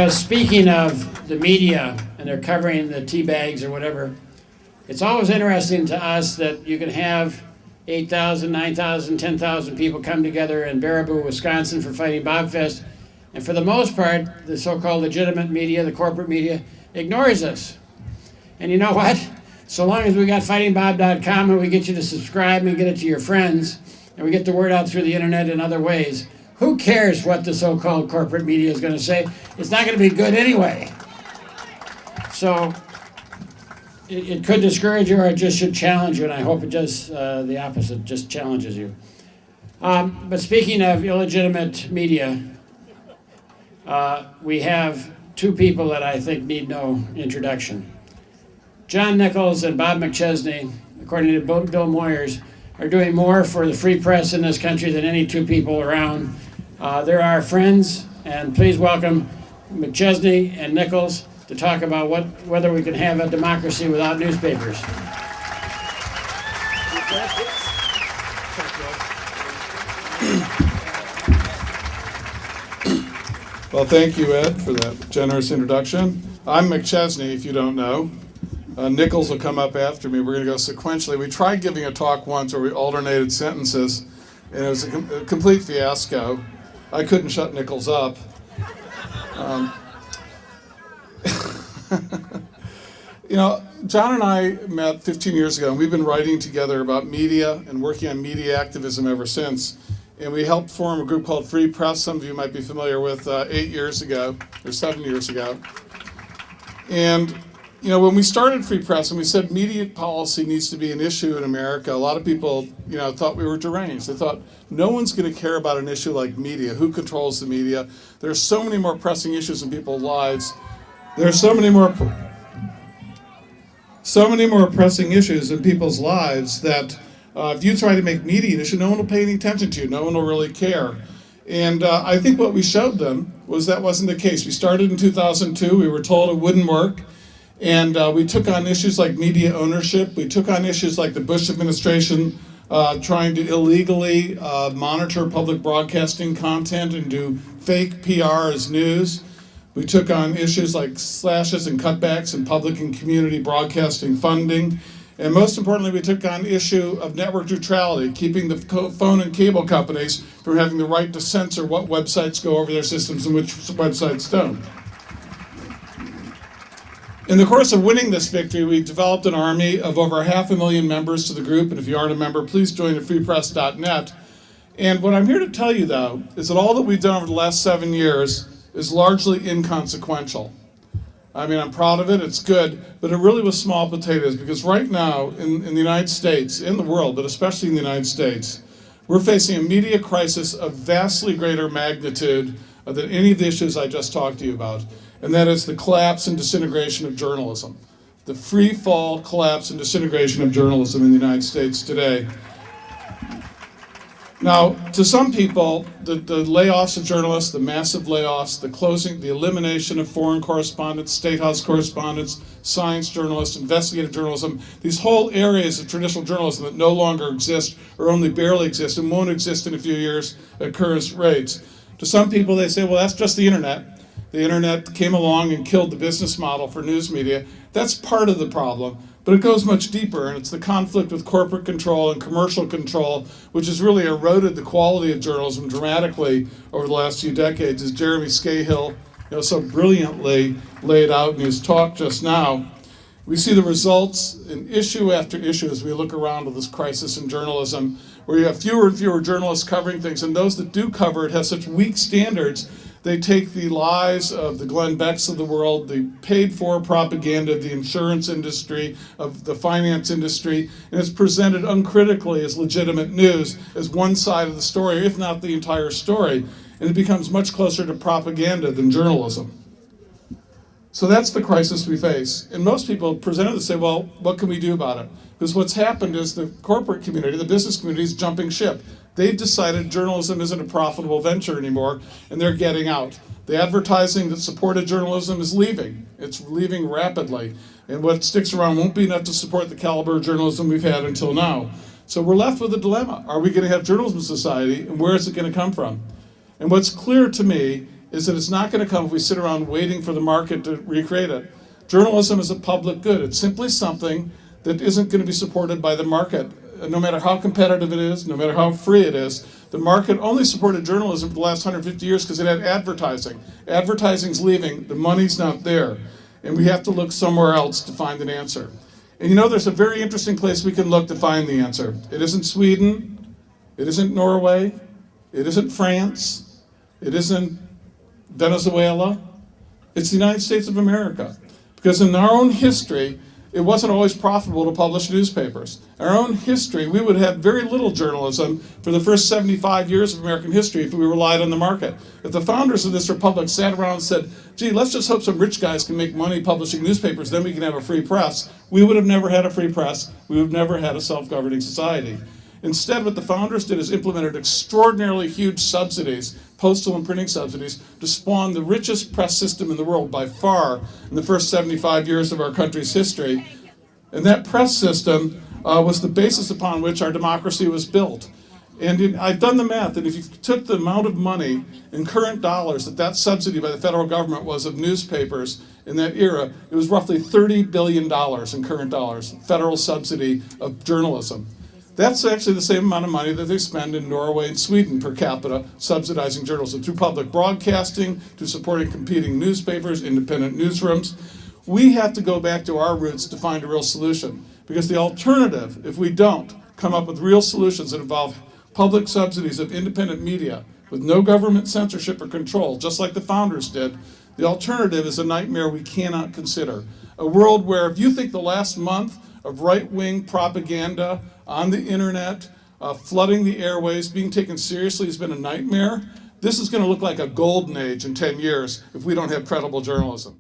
Speaking of the media, and they're covering the tea bags or whatever, it's always interesting to us that you can have 8,000, 9,000, 10,000 people come together in Baraboo, Wisconsin for Fighting Bob Fest, and for the most part, the so-called legitimate media, the corporate media, ignores us. And you know what? So long as we got fightingbob.com and we get you to subscribe and get it to your friends, and we get the word out through the internet in other ways, who cares what the so-called corporate media is going to say? It's not going to be good anyway. So it could discourage you, or it just should challenge you, and I hope it does the opposite, just challenges you. But speaking of illegitimate media, we have two people that I think need no introduction. John Nichols and Bob McChesney, according to Bill Moyers, are doing more for the free press in this country than any two people around. They're our friends, and please welcome McChesney and Nichols to talk about whether we can have a democracy without newspapers. Well, thank you, Ed, for that generous introduction. I'm McChesney, if you don't know. Nichols will come up after me. We're going to go sequentially. We tried giving a talk once where we alternated sentences, and it was a complete fiasco. I couldn't shut Nichols up. John and I met 15 years ago, and we've been writing together about media and working on media activism ever since. And we helped form a group called Free Press, some of you might be familiar with, 8 years ago, or 7 years ago. And when we started Free Press and we said media policy needs to be an issue in America, a lot of people, thought we were deranged. They thought, no one's going to care about an issue like media. Who controls the media? There are so many more pressing issues in people's lives. There are so many more pressing issues in people's lives that if you try to make media an issue, no one will pay any attention to you. No one will really care. And I think what we showed them was that wasn't the case. We started in 2002. We were told it wouldn't work. And we took on issues like media ownership. We took on issues like the Bush administration trying to illegally monitor public broadcasting content and do fake PR as news. We took on issues like slashes and cutbacks in public and community broadcasting funding. And most importantly, we took on the issue of network neutrality, keeping the phone and cable companies from having the right to censor what websites go over their systems and which websites don't. In the course of winning this victory, we developed an army of over 500,000 members to the group, and if you aren't a member, please join at freepress.net. And what I'm here to tell you, though, is that all that we've done over the last 7 years is largely inconsequential. I mean, I'm proud of it, it's good, but it really was small potatoes, because right now in the United States, in the world, but especially in the United States, we're facing a media crisis of vastly greater magnitude than any of the issues I just talked to you about. And that is the collapse and disintegration of journalism. The free fall, collapse, and disintegration of journalism in the United States today. Now, to some people, the layoffs of journalists, the massive layoffs, the closing, the elimination of foreign correspondents, State House correspondents, science journalists, investigative journalism, these whole areas of traditional journalism that no longer exist or only barely exist and won't exist in a few years at current rates. To some people, they say, well, that's just the internet. The internet came along and killed the business model for news media. That's part of the problem, but it goes much deeper, and it's the conflict with corporate control and commercial control, which has really eroded the quality of journalism dramatically over the last few decades, as Jeremy Scahill so brilliantly laid out in his talk just now. We see the results in issue after issue as we look around at this crisis in journalism, where you have fewer and fewer journalists covering things, and those that do cover it have such weak standards. They take the lies of the Glenn Becks of the world, the paid-for propaganda of the insurance industry, of the finance industry, and it's presented uncritically as legitimate news, as one side of the story, if not the entire story, and it becomes much closer to propaganda than journalism. So that's the crisis we face. And most people presented to say, well, what can we do about it? Because what's happened is the corporate community, the business community is jumping ship. They've decided journalism isn't a profitable venture anymore, and they're getting out. The advertising that supported journalism is leaving. It's leaving rapidly. And what sticks around won't be enough to support the caliber of journalism we've had until now. So we're left with a dilemma. Are we going to have journalism society, and where is it going to come from? And what's clear to me is that it's not going to come if we sit around waiting for the market to recreate it. Journalism is a public good. It's simply something that isn't going to be supported by the market. No matter how competitive it is, no matter how free it is, the market only supported journalism for the last 150 years because it had advertising. Advertising's leaving, the money's not there, and we have to look somewhere else to find an answer. And you know, there's a very interesting place we can look to find the answer. It isn't Sweden, it isn't Norway, it isn't France, it isn't Venezuela, it's the United States of America. Because in our own history, it wasn't always profitable to publish newspapers. In our own history, we would have very little journalism for the first 75 years of American history if we relied on the market. If the founders of this republic sat around and said, gee, let's just hope some rich guys can make money publishing newspapers, then we can have a free press, we would have never had a free press, we would have never had a self-governing society. Instead, what the founders did is implemented extraordinarily huge subsidies, postal and printing subsidies, to spawn the richest press system in the world by far in the first 75 years of our country's history. And that press system was the basis upon which our democracy was built. And I've done the math, and if you took the amount of money in current dollars that subsidy by the federal government was of newspapers in that era, it was roughly $30 billion in current dollars, federal subsidy of journalism. That's actually the same amount of money that they spend in Norway and Sweden per capita subsidizing journalism through public broadcasting, to supporting competing newspapers, independent newsrooms. We have to go back to our roots to find a real solution, because the alternative, if we don't come up with real solutions that involve public subsidies of independent media with no government censorship or control, just like the founders did, the alternative is a nightmare we cannot consider. A world where, if you think the last month of right-wing propaganda on the internet, flooding the airways, being taken seriously has been a nightmare, this is going to look like a golden age in 10 years if we don't have credible journalism.